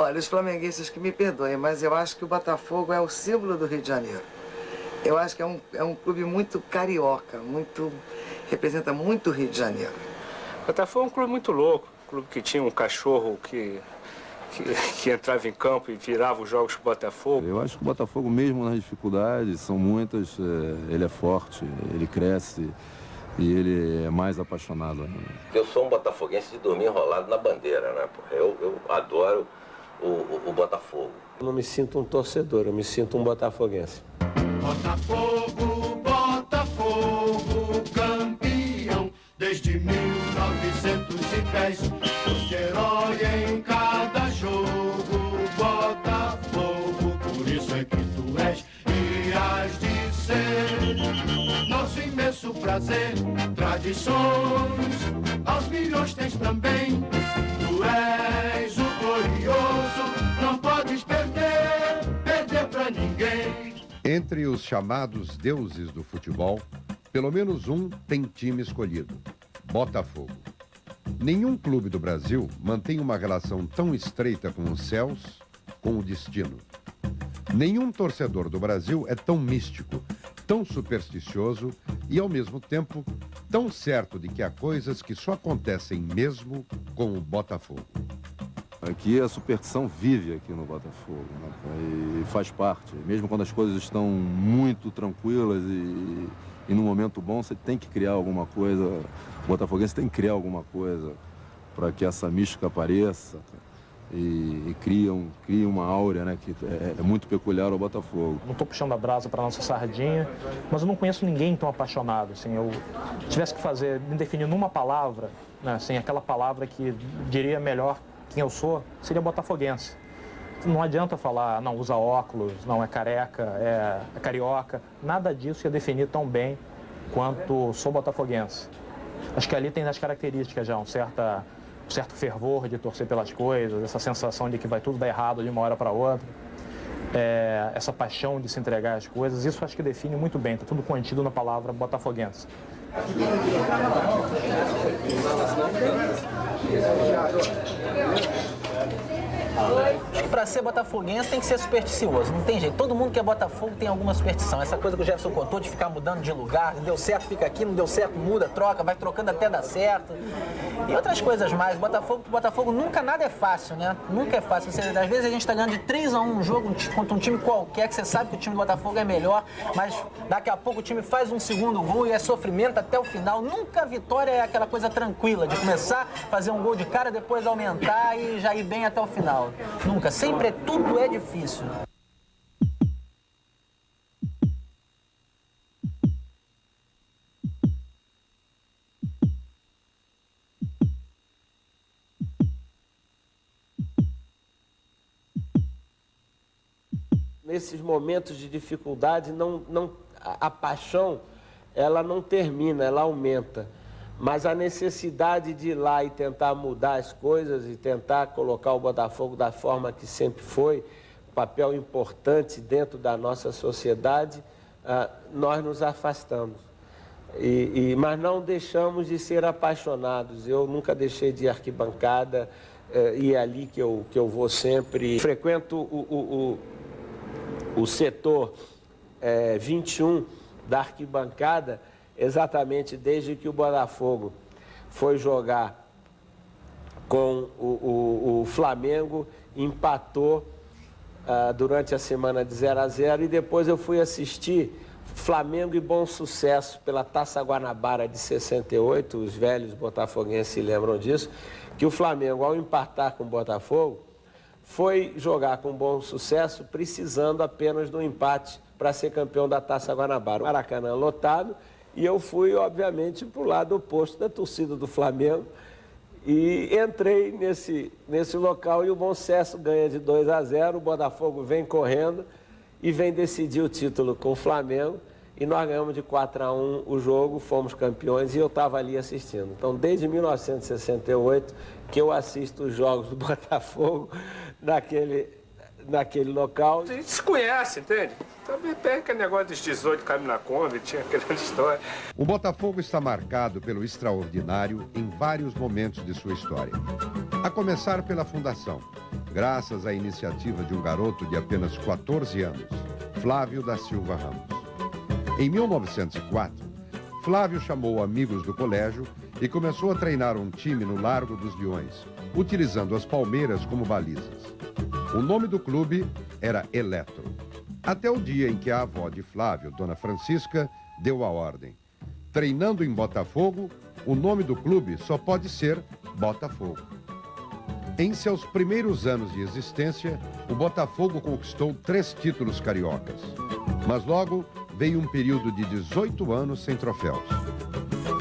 Olha, os flamenguistas que me perdoem, mas eu acho que o Botafogo é o símbolo do Rio de Janeiro. Eu acho que é um clube muito carioca, representa muito o Rio de Janeiro. O Botafogo é um clube muito louco, um clube que tinha um cachorro que entrava em campo e virava os jogos pro Botafogo. Eu acho que o Botafogo, mesmo nas dificuldades, são muitas, ele é forte, ele cresce e ele é mais apaixonado ainda. Eu sou um botafoguense de dormir enrolado na bandeira, né? Porque eu adoro o Botafogo. Eu não me sinto um torcedor, eu me sinto um botafoguense. Botafogo, Botafogo, campeão desde 1910. Foste herói em cada jogo, Botafogo, por isso é que tu és e has de ser nosso imenso prazer. Tradições, aos milhões tens também. Tu és o glorioso, não podes perder pra ninguém. Entre os chamados deuses do futebol, pelo menos um tem time escolhido: Botafogo. Nenhum clube do Brasil mantém uma relação tão estreita com os céus, com o destino. Nenhum torcedor do Brasil é tão místico, tão supersticioso e, ao mesmo tempo, tão certo de que há coisas que só acontecem mesmo com o Botafogo. Aqui a superstição vive aqui no Botafogo, né? E faz parte. Mesmo quando as coisas estão muito tranquilas e no momento bom, você tem que criar alguma coisa. O botafoguense tem que criar alguma coisa para que essa mística apareça e cria uma áurea, né, que é muito peculiar ao Botafogo. Não estou puxando a brasa para nossa sardinha, mas eu não conheço ninguém tão apaixonado. Assim, eu tivesse que me definir numa palavra, né, assim, aquela palavra que diria melhor quem eu sou, seria botafoguense. Não adianta falar, não, usa óculos, não, é careca, é carioca. Nada disso ia definir tão bem quanto sou botafoguense. Acho que ali tem as características já, um certo fervor de torcer pelas coisas, essa sensação de que vai tudo dar errado de uma hora para outra. Essa paixão de se entregar às coisas, isso acho que define muito bem, está tudo contido na palavra botafoguense. Acho que para ser botafoguense tem que ser supersticioso, não tem jeito. Todo mundo que é Botafogo tem alguma superstição. Essa coisa que o Jefferson contou de ficar mudando de lugar, deu certo, fica aqui, não deu certo, muda, troca, vai trocando até dar certo. E outras coisas mais. Botafogo nunca nada é fácil, né? Nunca é fácil. Às vezes a gente está ganhando de 3-1 um jogo contra um time qualquer, que você sabe que o time do Botafogo é melhor, mas daqui a pouco o time faz um segundo gol e é sofrimento até o final. Nunca a vitória é aquela coisa tranquila de começar, fazer um gol de cara, depois aumentar e já ir bem até o final. Nunca. Sempre tudo é difícil. Nesses momentos de dificuldade, a paixão ela não termina, ela aumenta. Mas a necessidade de ir lá e tentar mudar as coisas e tentar colocar o Botafogo da forma que sempre foi, papel importante dentro da nossa sociedade, nós nos afastamos. Mas não deixamos de ser apaixonados. Eu nunca deixei de ir à arquibancada e é ali que eu vou sempre. Frequento o setor 21 da arquibancada, exatamente desde que o Botafogo foi jogar com o Flamengo, empatou durante a semana de 0-0 e depois eu fui assistir Flamengo e Bom Sucesso pela Taça Guanabara de 68, os velhos botafoguenses se lembram disso, que o Flamengo, ao empatar com o Botafogo, foi jogar com Bom Sucesso precisando apenas do empate para ser campeão da Taça Guanabara. O Maracanã lotado. E eu fui, obviamente, para o lado oposto da torcida do Flamengo e entrei nesse local e o Bom Sucesso ganha de 2-0, o Botafogo vem correndo e vem decidir o título com o Flamengo e nós ganhamos de 4-1 o jogo, fomos campeões e eu estava ali assistindo. Então, desde 1968 que eu assisto os jogos do Botafogo naquele local. A gente se conhece, entende? Também tem aquele negócio dos 18 caminhos na Kombi, tinha aquela história. O Botafogo está marcado pelo extraordinário em vários momentos de sua história. A começar pela fundação, graças à iniciativa de um garoto de apenas 14 anos, Flávio da Silva Ramos. Em 1904, Flávio chamou amigos do colégio e começou a treinar um time no Largo dos Leões, utilizando as palmeiras como balizas. O nome do clube era Eletro. Até o dia em que a avó de Flávio, Dona Francisca, deu a ordem. Treinando em Botafogo, o nome do clube só pode ser Botafogo. Em seus primeiros anos de existência, o Botafogo conquistou 3 títulos cariocas. Mas logo veio um período de 18 anos sem troféus.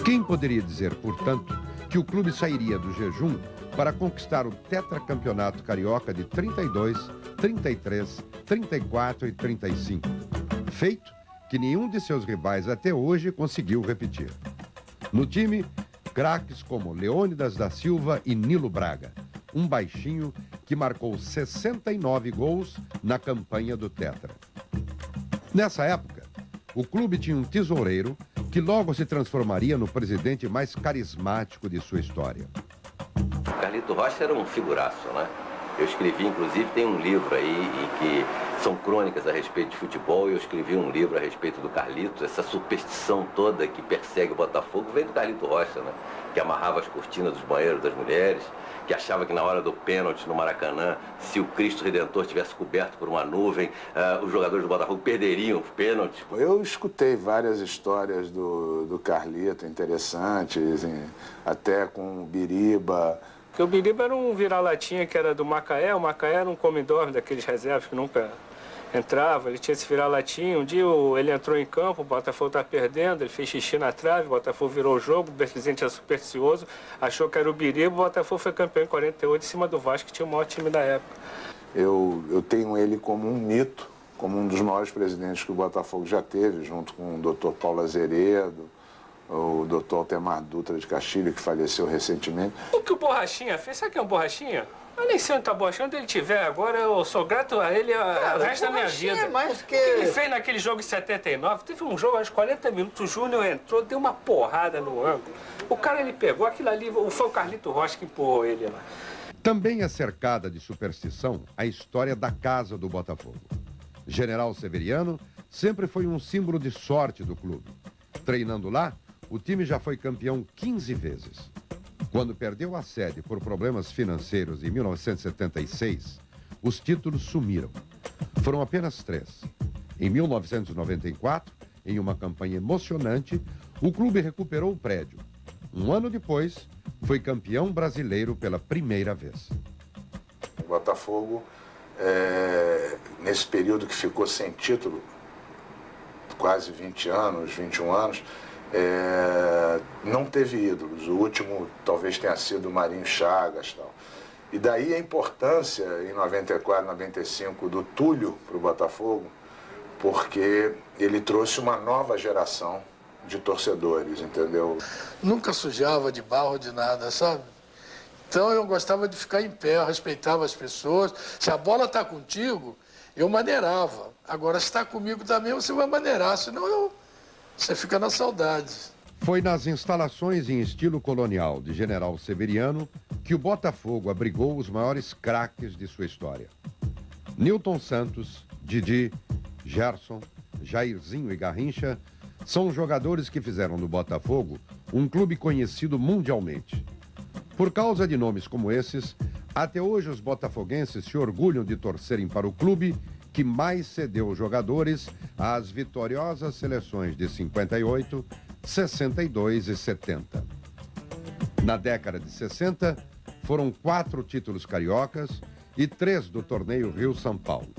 Quem poderia dizer, portanto, que o clube sairia do jejum para conquistar o tetracampeonato carioca de 32, 33, 34 e 35? Feito que nenhum de seus rivais até hoje conseguiu repetir. No time, craques como Leônidas da Silva e Nilo Braga, um baixinho que marcou 69 gols na campanha do Tetra. Nessa época, o clube tinha um tesoureiro que logo se transformaria no presidente mais carismático de sua história. Carlito Rocha era um figuraço, né? Eu escrevi, inclusive, tem um livro aí em que são crônicas a respeito de futebol, e eu escrevi um livro a respeito do Carlito. Essa superstição toda que persegue o Botafogo vem do Carlito Rocha, né? Que amarrava as cortinas dos banheiros das mulheres, que achava que na hora do pênalti no Maracanã, se o Cristo Redentor tivesse coberto por uma nuvem, os jogadores do Botafogo perderiam os pênaltis. Eu escutei várias histórias do Carlito, interessantes, até com o Biriba. Porque o Biriba era um vira-latinha que era do Macaé. O Macaé era um come-dorme daqueles reservas que nunca entrava. Ele tinha esse vira-latinha. Um dia ele entrou em campo, o Botafogo estava perdendo, ele fez xixi na trave, o Botafogo virou o jogo, o presidente era supersticioso, achou que era o Biriba, o Botafogo foi campeão em 48 em cima do Vasco, que tinha o maior time da época. Eu tenho ele como um mito, como um dos maiores presidentes que o Botafogo já teve, junto com o Dr. Paulo Azeredo, o Dr. Altemar Dutra de Castilho, que faleceu recentemente. O que o Borrachinha fez? Sabe quem é o Borrachinha? Eu nem sei onde está o Borrachinha. Onde ele estiver agora, eu sou grato a ele o resto da minha vida. É mais que... O que ele fez naquele jogo em 79? Teve um jogo aos 40 minutos, o Júnior entrou, deu uma porrada no ângulo. O cara, ele pegou aquilo ali, foi o Carlito Rocha que empurrou ele lá. Também é cercada de superstição a história da casa do Botafogo. General Severiano sempre foi um símbolo de sorte do clube. Treinando lá, o time já foi campeão 15 vezes. Quando perdeu a sede por problemas financeiros em 1976, os títulos sumiram. Foram apenas 3. Em 1994, em uma campanha emocionante, o clube recuperou o prédio. Um ano depois, foi campeão brasileiro pela primeira vez. O Botafogo, nesse período que ficou sem título, quase 20 anos, 21 anos, não teve ídolos. O último talvez tenha sido o Marinho Chagas. Tal. E daí a importância, em 94, 95, do Túlio para o Botafogo, porque ele trouxe uma nova geração de torcedores, entendeu? Nunca sujava de barro, de nada, sabe? Então eu gostava de ficar em pé, eu respeitava as pessoas. Se a bola está contigo, eu maneirava. Agora, se está comigo também, você vai maneirar, senão você fica na saudade. Foi nas instalações em estilo colonial de General Severiano que o Botafogo abrigou os maiores craques de sua história. Nilton Santos, Didi, Gerson, Jairzinho e Garrincha são jogadores que fizeram do Botafogo um clube conhecido mundialmente. Por causa de nomes como esses, até hoje os botafoguenses se orgulham de torcerem para o clube que mais cedeu jogadores às vitoriosas seleções de 58, 62 e 70. Na década de 60, foram 4 títulos cariocas e 3 do torneio Rio-São Paulo.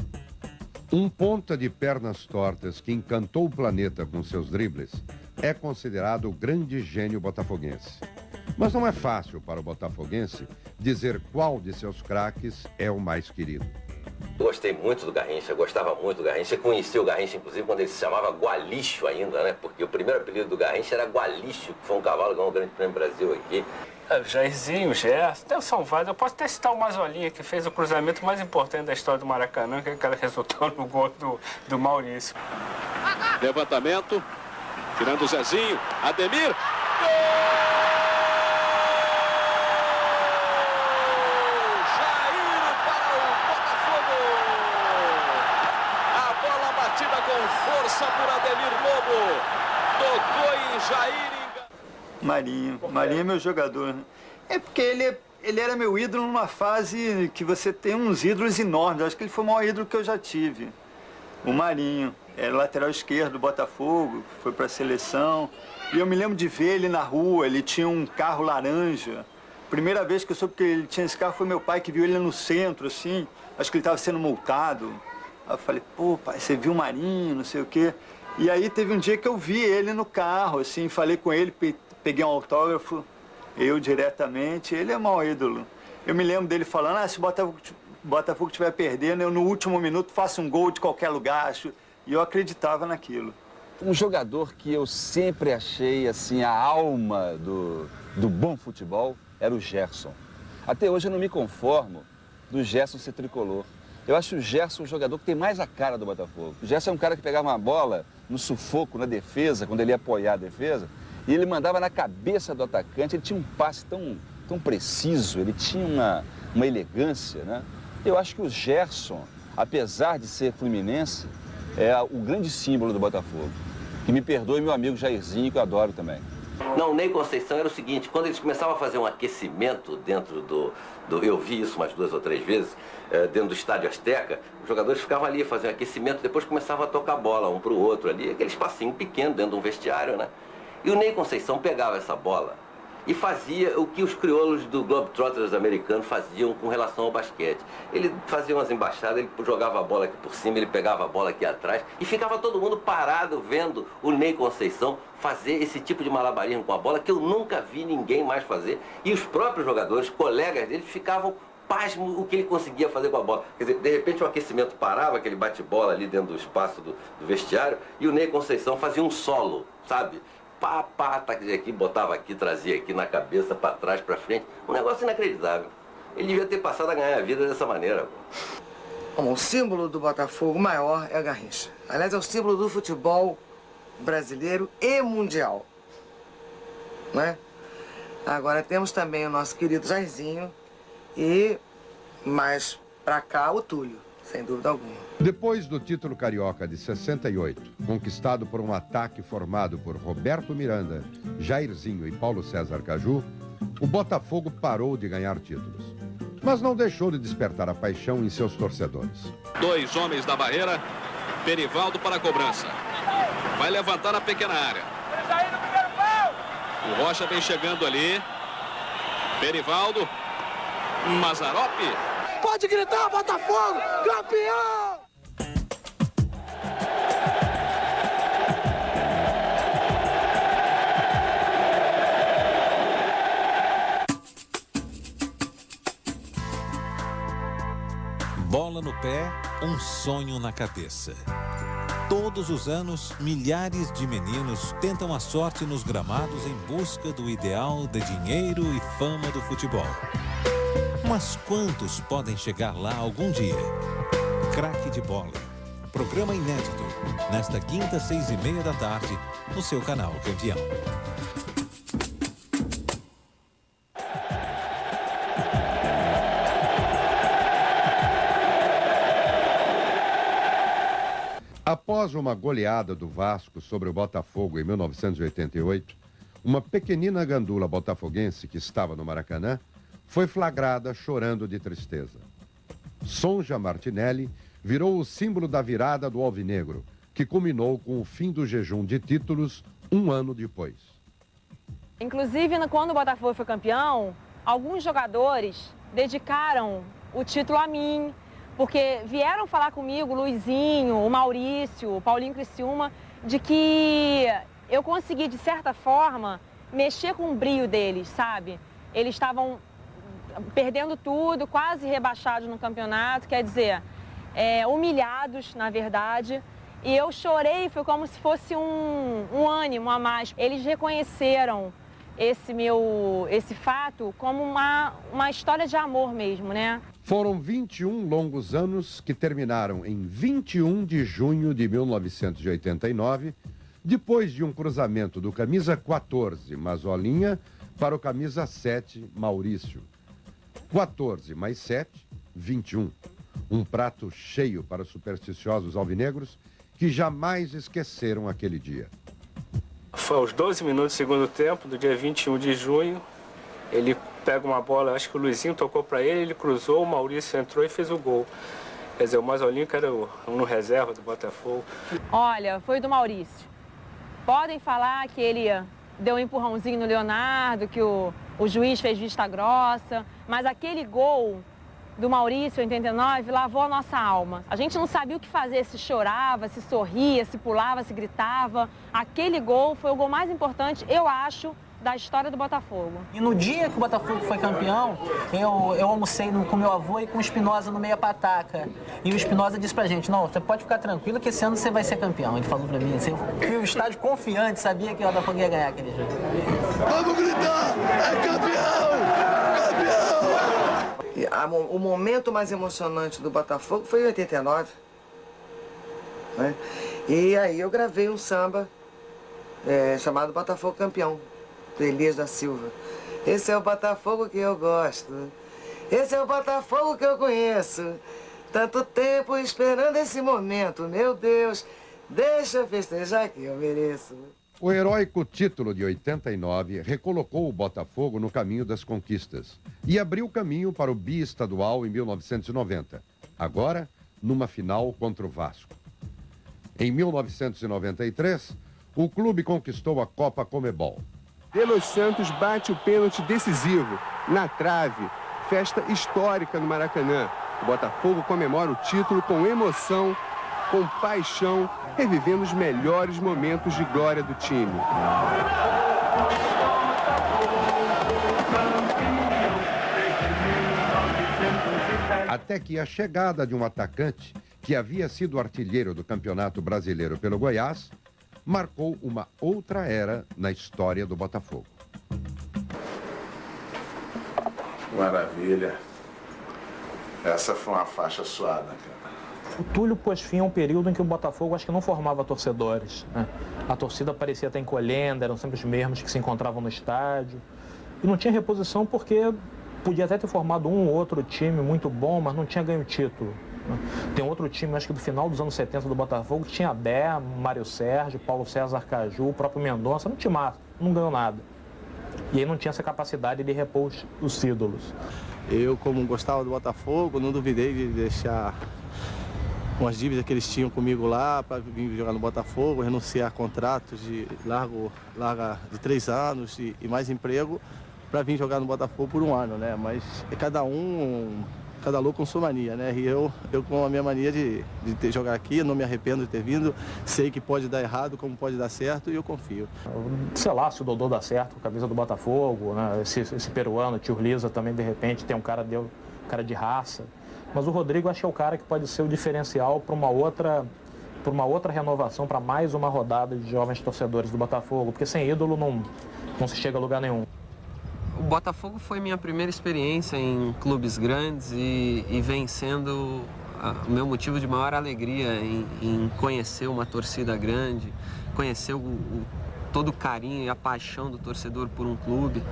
Um ponta de pernas tortas que encantou o planeta com seus dribles é considerado o grande gênio botafoguense. Mas não é fácil para o botafoguense dizer qual de seus craques é o mais querido. Eu gostei muito do Garrincha, gostava muito do Garrincha. Eu conheci o Garrincha, inclusive, quando ele se chamava Gualicho ainda, né? Porque o primeiro apelido do Garrincha era Gualicho, que foi um cavalo que ganhou o Grande Prêmio Brasil aqui. Jairzinho, Gerson, até o São Vaz. Eu posso até citar o Mazolinha, que fez o cruzamento mais importante da história do Maracanã, que é aquele resultado no gol do Maurício. Levantamento, tirando o Zezinho, Ademir. Força por Ademir Lobo, tocou em Jair. Marinho é meu jogador, né? É porque ele era meu ídolo numa fase que você tem uns ídolos enormes. Acho que ele foi o maior ídolo que eu já tive. O Marinho, era lateral esquerdo do Botafogo, foi pra seleção. E eu me lembro de ver ele na rua, ele tinha um carro laranja. Primeira vez que eu soube que ele tinha esse carro foi meu pai que viu ele no centro, assim. Acho que ele estava sendo multado. Aí eu falei, pô, pai, você viu o Marinho, não sei o quê. E aí teve um dia que eu vi ele no carro, assim, falei com ele, peguei um autógrafo, eu diretamente, ele é mau ídolo. Eu me lembro dele falando, se o Botafogo estiver perdendo, eu no último minuto faço um gol de qualquer lugar, acho. E eu acreditava naquilo. Um jogador que eu sempre achei, assim, a alma do bom futebol era o Gerson. Até hoje eu não me conformo do Gerson ser tricolor. Eu acho o Gerson um jogador que tem mais a cara do Botafogo. O Gerson é um cara que pegava uma bola no sufoco, na defesa, quando ele ia apoiar a defesa, e ele mandava na cabeça do atacante. Ele tinha um passe tão preciso, ele tinha uma elegância, né? Eu acho que o Gerson, apesar de ser fluminense, é o grande símbolo do Botafogo. Que me perdoe meu amigo Jairzinho, que eu adoro também. Não, o Ney Conceição era o seguinte, quando eles começavam a fazer um aquecimento dentro eu vi isso umas 2 ou 3 vezes, dentro do Estádio Azteca, os jogadores ficavam ali, faziam aquecimento, depois começavam a tocar bola um para o outro ali, aquele espacinho pequeno dentro de um vestiário, né? E o Ney Conceição pegava essa bola e fazia o que os crioulos do Globetrotters americanos faziam com relação ao basquete. Ele fazia umas embaixadas, ele jogava a bola aqui por cima, ele pegava a bola aqui atrás e ficava todo mundo parado vendo o Ney Conceição fazer esse tipo de malabarismo com a bola que eu nunca vi ninguém mais fazer. E os próprios jogadores, colegas dele, ficavam pasmos o que ele conseguia fazer com a bola. Quer dizer, de repente o aquecimento parava, aquele bate-bola ali dentro do espaço do vestiário, e o Ney Conceição fazia um solo, sabe? Pá, aqui, botava aqui, trazia aqui na cabeça, para trás, para frente. Um negócio inacreditável. Ele devia ter passado a ganhar a vida dessa maneira. Bom, o símbolo do Botafogo maior é a Garrincha. Aliás, é o símbolo do futebol brasileiro e mundial. Não é? Agora temos também o nosso querido Jairzinho e, mais pra cá, o Túlio, sem dúvida alguma. Depois do título carioca de 68, conquistado por um ataque formado por Roberto Miranda, Jairzinho e Paulo César Caju, o Botafogo parou de ganhar títulos. Mas não deixou de despertar a paixão em seus torcedores. 2 homens da barreira, Perivaldo para a cobrança. Vai levantar a pequena área. O Rocha vem chegando ali. Perivaldo. Mazzaropi. Pode gritar, Botafogo, campeão! Bola no pé, um sonho na cabeça. Todos os anos, milhares de meninos tentam a sorte nos gramados em busca do ideal de dinheiro e fama do futebol. Mas quantos podem chegar lá algum dia? Craque de Bola. Programa inédito. Nesta quinta, 6h30 da tarde, no seu canal Campeão. Após uma goleada do Vasco sobre o Botafogo em 1988, uma pequenina gandula botafoguense que estava no Maracanã foi flagrada chorando de tristeza. Sonja Martinelli virou o símbolo da virada do Alvinegro, que culminou com o fim do jejum de títulos 1 ano depois. Inclusive, quando o Botafogo foi campeão, alguns jogadores dedicaram o título a mim, porque vieram falar comigo, o Luizinho, o Maurício, o Paulinho Criciúma, de que eu consegui, de certa forma, mexer com o brilho deles, sabe? Eles estavam perdendo tudo, quase rebaixados no campeonato, quer dizer, humilhados, na verdade. E eu chorei, foi como se fosse um ânimo a mais. Eles reconheceram esse fato como uma história de amor mesmo, né? Foram 21 longos anos que terminaram em 21 de junho de 1989, depois de um cruzamento do camisa 14, Mazolinha, para o camisa 7, Maurício. 14 mais 7, 21. Um prato cheio para os supersticiosos alvinegros que jamais esqueceram aquele dia. Foi aos 12 minutos do segundo tempo, do dia 21 de junho. Ele pega uma bola, acho que o Luizinho tocou para ele cruzou, o Maurício entrou e fez o gol. Quer dizer, o Mazolinho, que era no reserva do Botafogo. Olha, foi do Maurício. Podem falar que ele deu um empurrãozinho no Leonardo, que o juiz fez vista grossa, mas aquele gol do Maurício, em 89, lavou a nossa alma. A gente não sabia o que fazer, se chorava, se sorria, se pulava, se gritava. Aquele gol foi o gol mais importante, eu acho, da história do Botafogo. E no dia que o Botafogo foi campeão, eu almocei com meu avô e com o Espinosa no meia pataca. E o Espinosa disse pra gente, não, você pode ficar tranquilo que esse ano você vai ser campeão. Ele falou pra mim assim, eu fui o estádio confiante, sabia que o Botafogo ia ganhar aquele jogo. Vamos gritar, é campeão! Campeão! O momento mais emocionante do Botafogo foi em 89. Né? E aí eu gravei um samba chamado Botafogo Campeão, do Elias da Silva. Esse é o Botafogo que eu gosto. Esse é o Botafogo que eu conheço. Tanto tempo esperando esse momento. Meu Deus, deixa eu festejar que eu mereço. O heróico título de 89 recolocou o Botafogo no caminho das conquistas e abriu caminho para o bi-estadual em 1990, agora numa final contra o Vasco. Em 1993, o clube conquistou a Copa Comebol. De Los Santos bate o pênalti decisivo, na trave, festa histórica no Maracanã. O Botafogo comemora o título com emoção, com paixão, revivendo os melhores momentos de glória do time. Até que a chegada de um atacante que havia sido artilheiro do Campeonato Brasileiro pelo Goiás marcou uma outra era na história do Botafogo. Maravilha. Essa foi uma faixa suada, cara. O Túlio pôs fim a um período em que o Botafogo acho que não formava torcedores, né? A torcida parecia estar encolhendo, eram sempre os mesmos que se encontravam no estádio. E não tinha reposição porque podia até ter formado um ou outro time muito bom, mas não tinha ganho título. Tem outro time, acho que do final dos anos 70 do Botafogo, que tinha Bé, Mário Sérgio, Paulo César Caju, o próprio Mendonça, não tinha massa, não ganhou nada. E aí não tinha essa capacidade de repor os ídolos. Eu, como gostava do Botafogo, não duvidei de deixar umas dívidas que eles tinham comigo lá para vir jogar no Botafogo, renunciar a contratos de larga de 3 anos e mais emprego para vir jogar no Botafogo por 1 ano, né? Mas cada louco com sua mania, né? E eu com a minha mania de ter jogar aqui, eu não me arrependo de ter vindo, sei que pode dar errado, como pode dar certo, e eu confio. Sei lá, se o Dodô dá certo com a camisa do Botafogo, né? Esse peruano, o Tio Lisa também, de repente, tem um cara de raça. Mas o Rodrigo acho que é o cara que pode ser o diferencial para uma outra renovação, para mais uma rodada de jovens torcedores do Botafogo, porque sem ídolo não se chega a lugar nenhum. O Botafogo foi minha primeira experiência em clubes grandes e vem sendo o meu motivo de maior alegria em conhecer uma torcida grande, conhecer todo o carinho e a paixão do torcedor por um clube.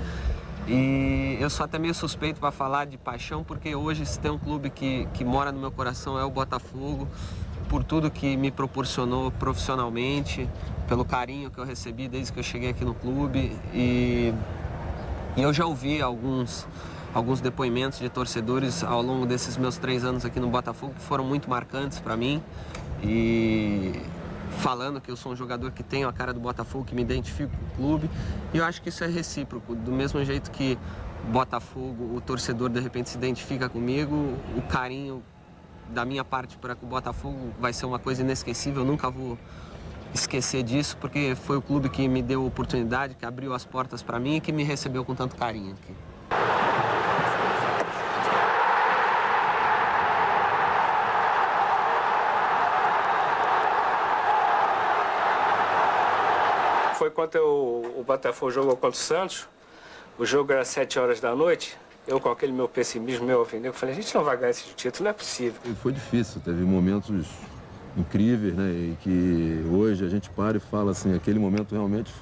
E eu sou até meio suspeito para falar de paixão, porque hoje se tem um clube que mora no meu coração é o Botafogo, por tudo que me proporcionou profissionalmente, pelo carinho que eu recebi desde que eu cheguei aqui no clube. E eu já ouvi alguns depoimentos de torcedores ao longo desses meus 3 anos aqui no Botafogo que foram muito marcantes para mim. E falando que eu sou um jogador que tenho a cara do Botafogo, que me identifico com o clube. E eu acho que isso é recíproco. Do mesmo jeito que o Botafogo, o torcedor de repente se identifica comigo, o carinho da minha parte para com o Botafogo vai ser uma coisa inesquecível. Eu nunca vou esquecer disso, porque foi o clube que me deu a oportunidade, que abriu as portas para mim e que me recebeu com tanto carinho aqui. quando o Botafogo jogou contra o Santos, o jogo era 7 horas da noite, eu com aquele meu pessimismo, meu alvinegro, falei, a gente não vai ganhar esse título, não é possível. E foi difícil, teve momentos incríveis, né? E que hoje a gente para e fala assim, aquele momento realmente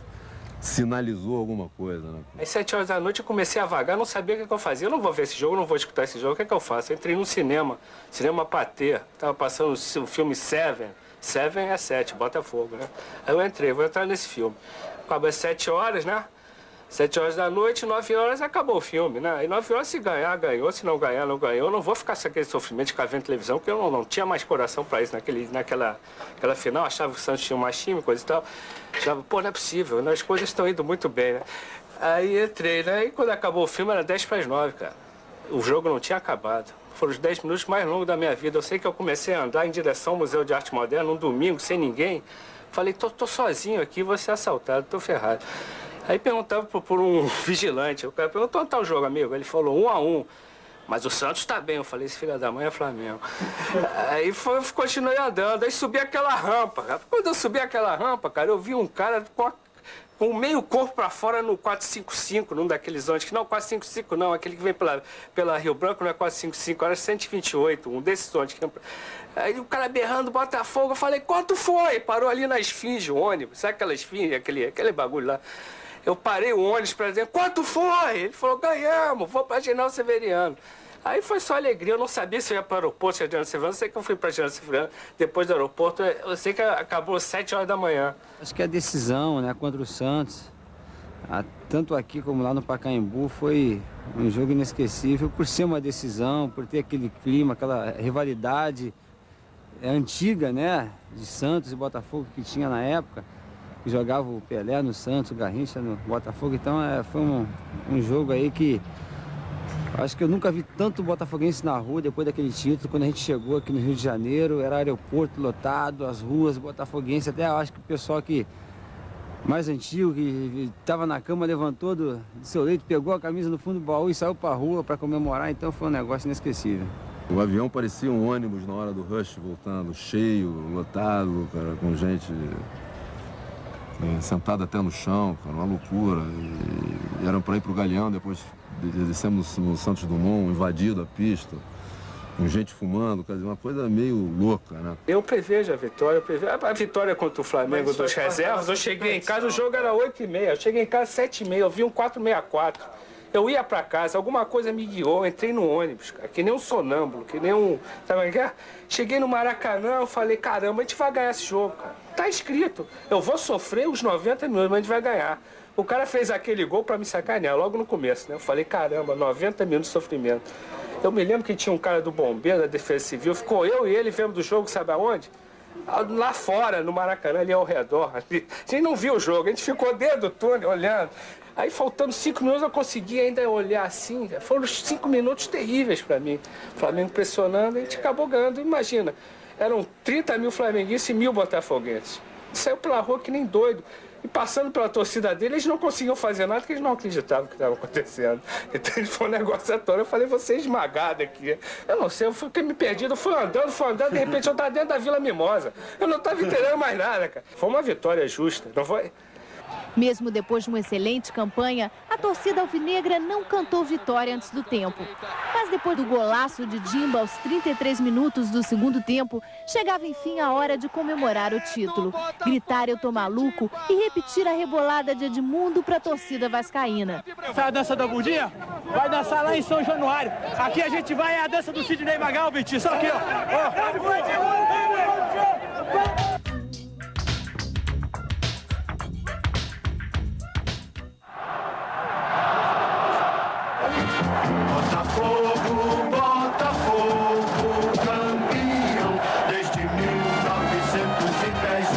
sinalizou alguma coisa, né? Às 7 horas da noite eu comecei a vagar, não sabia o que eu fazia. Eu não vou ver esse jogo, não vou escutar esse jogo, o que eu faço? Eu entrei no cinema Patê, tava passando o filme Seven. Seven é 7, Botafogo, né? Aí eu entrei, vou entrar nesse filme. Acabou às 7 horas, né? 7 horas da noite, 9 horas acabou o filme, né? E 9 horas se ganhar, ganhou, se não ganhar, não ganhou. Eu não vou ficar sem aquele sofrimento de ficar vendo televisão, porque eu não tinha mais coração pra isso naquela final. Achava que o Santos tinha mais time, coisa e tal. Achava, pô, não é possível, né? As coisas estão indo muito bem, né? Aí entrei, né? E quando acabou o filme era 10 para as 9, cara. O jogo não tinha acabado. Foram os 10 minutos mais longos da minha vida. Eu sei que eu comecei a andar em direção ao Museu de Arte Moderna, num domingo, sem ninguém. Falei, tô sozinho aqui, vou ser assaltado, tô ferrado. Aí perguntava por um vigilante, o cara perguntou, onde tá o jogo, amigo? Ele falou, 1-1. Mas o Santos tá bem. Eu falei, esse filho da mãe é Flamengo. Aí continuei andando, aí subi aquela rampa. Cara. Quando eu subi aquela rampa, cara, eu vi um cara com meio corpo pra fora no 455, num daqueles ônibus. Não, 455 não, aquele que vem pela Rio Branco não é 455, era 128, um desses ônibus. Aí o cara berrando Botafogo, eu falei, quanto foi? Parou ali na Esfinge, o ônibus, sabe aquela Esfinge, aquele bagulho lá? Eu parei o ônibus para dizer, quanto foi? Ele falou, ganhamos, vou para General Severiano. Aí foi só alegria, eu não sabia se eu ia para o aeroporto de General Severiano, eu sei que eu fui para General Severiano, depois do aeroporto, eu sei que acabou às 7 horas da manhã. Acho que a decisão, né, contra o Santos, tanto aqui como lá no Pacaembu, foi um jogo inesquecível por ser uma decisão, por ter aquele clima, aquela rivalidade antiga, né, de Santos e Botafogo que tinha na época. Jogava o Pelé no Santos, o Garrincha no Botafogo, então foi um jogo aí que acho que eu nunca vi tanto botafoguense na rua depois daquele título. Quando a gente chegou aqui no Rio de Janeiro, era aeroporto lotado, as ruas botafoguenses, até eu acho que o pessoal que mais antigo, que estava na cama, levantou do seu leito, pegou a camisa no fundo do baú e saiu para a rua para comemorar, então foi um negócio inesquecível. O avião parecia um ônibus na hora do rush, voltando, cheio, lotado, cara, com gente sentada até no chão, cara, uma loucura. E eram para ir pro Galeão, depois descemos no Santos Dumont, invadido a pista, com gente fumando, quer dizer, uma coisa meio louca, né? Eu prevejo a vitória, a vitória contra o Flamengo dos reservas, eu cheguei em casa, o jogo era 8h30, eu cheguei em casa 7h30, eu vi um 464. Eu ia pra casa, alguma coisa me guiou, entrei no ônibus, cara, que nem um sonâmbulo, que nem um... Sabe o que é? Cheguei no Maracanã, eu falei, caramba, a gente vai ganhar esse jogo, cara. Tá escrito, eu vou sofrer os 90 minutos, mas a gente vai ganhar. O cara fez aquele gol pra me sacanear, logo no começo, né? Eu falei, caramba, 90 minutos de sofrimento. Eu me lembro que tinha um cara do Bombeiro, da Defesa Civil, ficou eu e ele vendo do jogo, sabe aonde? Lá fora, no Maracanã, ali ao redor. A gente não viu o jogo, a gente ficou dentro do túnel, olhando. Aí, faltando 5 minutos, eu consegui ainda olhar assim. Foram 5 minutos terríveis para mim. O Flamengo pressionando, a gente acabou ganhando. Imagina, eram 30 mil flamenguistas e 1000 botafoguenses. Saiu pela rua que nem doido. E passando pela torcida dele, eles não conseguiam fazer nada, porque eles não acreditavam o que estava acontecendo. Então, foi um negócio à toa. Eu falei, vou ser esmagado aqui. Eu não sei, eu fiquei me perdido. Eu fui andando, de repente eu estava dentro da Vila Mimosa. Eu não estava entendendo mais nada, cara. Foi uma vitória justa, não foi? Mesmo depois de uma excelente campanha, a torcida alvinegra não cantou vitória antes do tempo. Mas depois do golaço de Dimba aos 33 minutos do segundo tempo, chegava enfim a hora de comemorar o título. Gritar "eu tô maluco" e repetir a rebolada de Edmundo para a torcida vascaína. Sabe a dança da bundinha? Vai dançar lá em São Januário. Aqui a gente vai, é a dança do Sidney Magal, Betinho. Só aqui, ó. Botafogo, Botafogo, campeão desde 1910,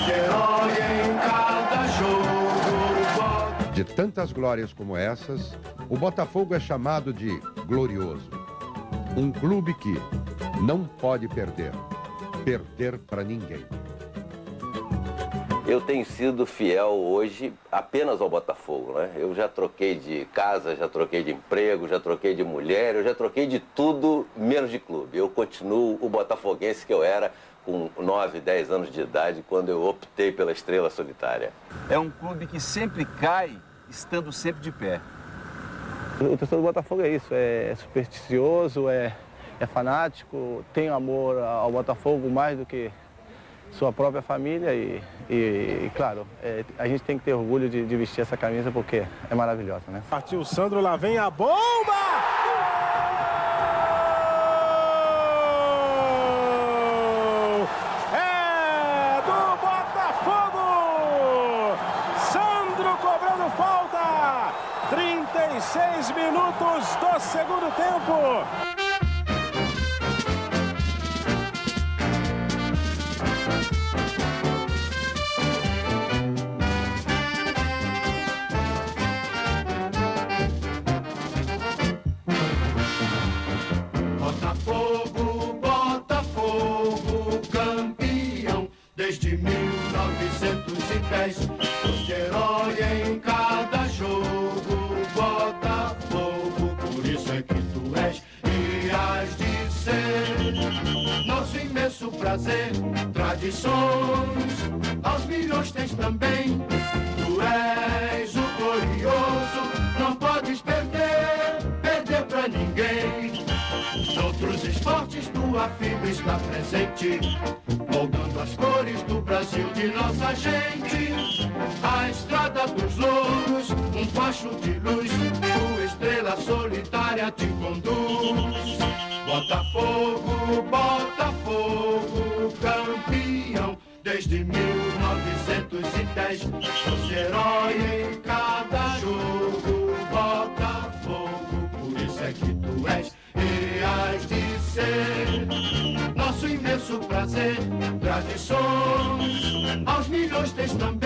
herói em cada jogo. De tantas glórias como essas, o Botafogo é chamado de glorioso. Um clube que não pode perder para ninguém. Eu tenho sido fiel hoje apenas ao Botafogo, né? Eu já troquei de casa, já troquei de emprego, já troquei de mulher, eu já troquei de tudo menos de clube. Eu continuo o botafoguense que eu era com 9, 10 anos de idade, quando eu optei pela Estrela Solitária. É um clube que sempre cai, estando sempre de pé. O torcedor do Botafogo é isso, é supersticioso, é fanático, tem amor ao Botafogo mais do que sua própria família e claro, a gente tem que ter orgulho de vestir essa camisa porque é maravilhosa, né? Partiu o Sandro, lá vem a bomba! É do Botafogo! Sandro cobrando falta! 36 minutos do segundo tempo! Botafogo, Botafogo, campeão desde 1910. Foste herói em cada jogo, Botafogo, por isso é que tu és e has de ser nosso imenso prazer. Tradições aos milhões tens também. Tu és o glorioso, não podes perder pra ninguém. Outros esportes, tua fibra está presente, moldando as cores do Brasil de nossa gente. A estrada dos louros, um facho de luz, tua estrela solitária te conduz. Botafogo, Botafogo, campeão desde 1910. Fosse herói em cada jogo, Botafogo, por isso é que tu és e has de ser nosso imenso prazer. Tradições aos milhões tens também.